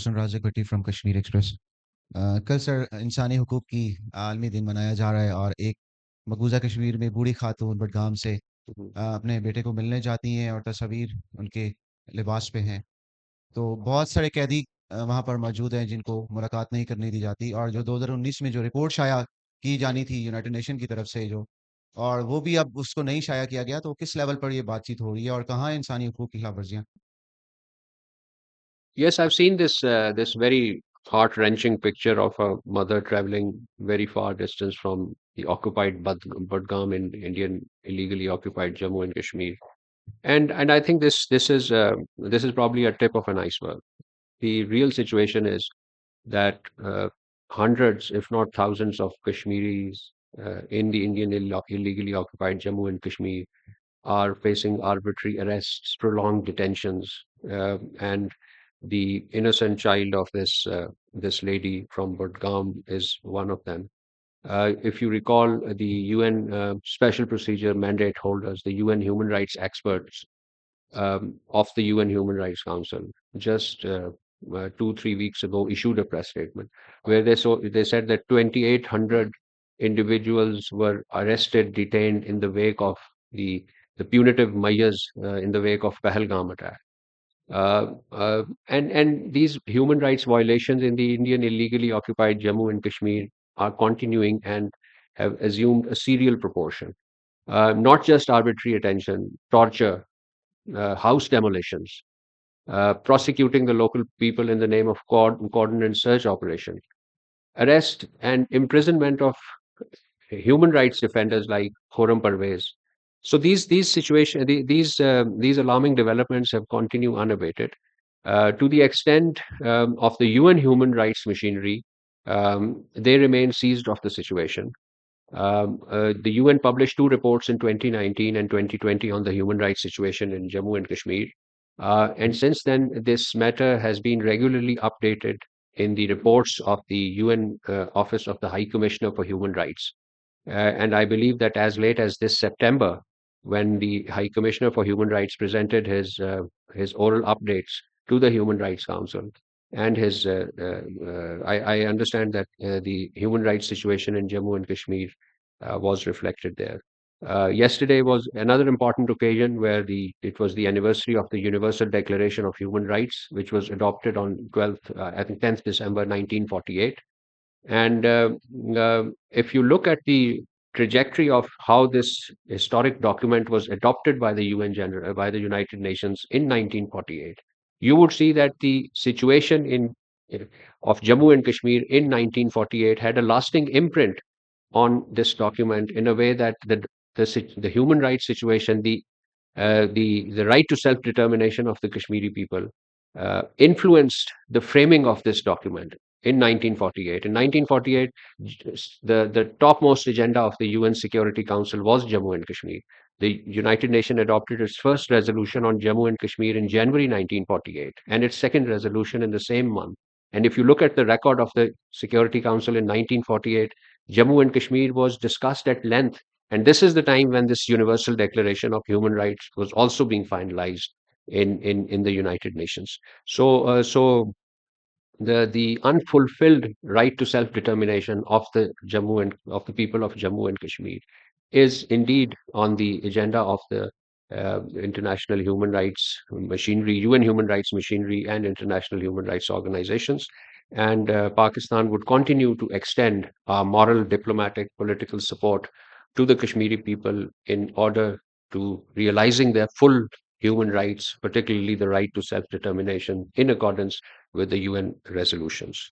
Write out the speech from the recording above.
Spokesperson Raja Bhatti from Kashmir express. कल sir इंसानी हुकूक की आलमी दिन मनाया जा रहा है और एक मकबूजा कश्मीर में बूढ़ी खातून बडगाम से Mhm. अपने बेटे को मिलने जाती हैं और तस्वीर उनके लिबास पे हैं। तो बहुत सारे कैदी वहाँ पर मौजूद हैं जिनको मुलाकात नहीं करने दी जाती, और जो 2019 में जो रिपोर्ट शाया की जानी थी यूनाइटेड नेशन की तरफ से, जो और वो भी अब उसको नहीं शाया किया गया, तो किस लेवल पर ये बातचीत हो रही है और कहाँ है इंसानी हुकूक की खिलाफ वर्जियाँ? Yes, I've seen this very heart-wrenching picture of a mother traveling very far distance from the occupied Budgam in Indian illegally occupied Jammu and Kashmir. And I think this is probably a tip of an iceberg. The real situation is that hundreds, if not thousands, of Kashmiris in the Indian illegally occupied Jammu and Kashmir are facing arbitrary arrests, prolonged detentions, and the innocent child of this lady from Budgam is one of them. If you recall, the UN special procedure mandate holders, the UN human rights experts of the UN Human Rights Council, just 2 3 weeks ago, issued a press statement where they said that 2,800 individuals were arrested, detained in the wake of the the punitive measures in the wake of Pahalgam attack. And these human rights violations in the Indian illegally occupied Jammu and Kashmir are continuing and have assumed a serial proportion. Not just arbitrary detention, torture, house demolitions, prosecuting the local people in the name of coordinated search operation, arrest and imprisonment of human rights defenders like Khurram Parvez. So these situation these alarming developments have continued unabated to the extent of the UN human rights machinery. They remain seized of the situation. The UN published two reports in 2019 and 2020 on the human rights situation in Jammu and Kashmir. And since then, this matter has been regularly updated in the reports of the UN Office of the High Commissioner for Human Rights. And I believe that as late as this September, when the High Commissioner for Human Rights presented his oral updates to the Human Rights Council, and I understand that the human rights situation in Jammu and Kashmir was reflected there. Yesterday was another important occasion where it was the anniversary of the Universal Declaration of Human Rights, which was adopted on 10th December 1948. And if you look at the trajectory of how this historic document was adopted by the by the United Nations in 1948, you would see that the situation of Jammu and Kashmir in 1948 had a lasting imprint on this document in a way that the human rights situation, the right to self determination of the Kashmiri people, influenced the framing of this document in 1948. In 1948, the topmost agenda of the UN Security Council was Jammu and Kashmir. The United Nations adopted its first resolution on Jammu and Kashmir in January 1948, and its second resolution in the same month. And if you look at the record of the Security Council in 1948, Jammu and Kashmir was discussed at length, and this is the time when this Universal Declaration of Human Rights was also being finalized in the United Nations. So the unfulfilled right to self determination of the people of Jammu and Kashmir is indeed on the agenda of the international human rights machinery, UN human rights machinery, and international human rights organizations. And Pakistan would continue to extend our moral, diplomatic, political support to the Kashmiri people in order to realizing their full human rights, particularly the right to self determination in accordance with the UN resolutions.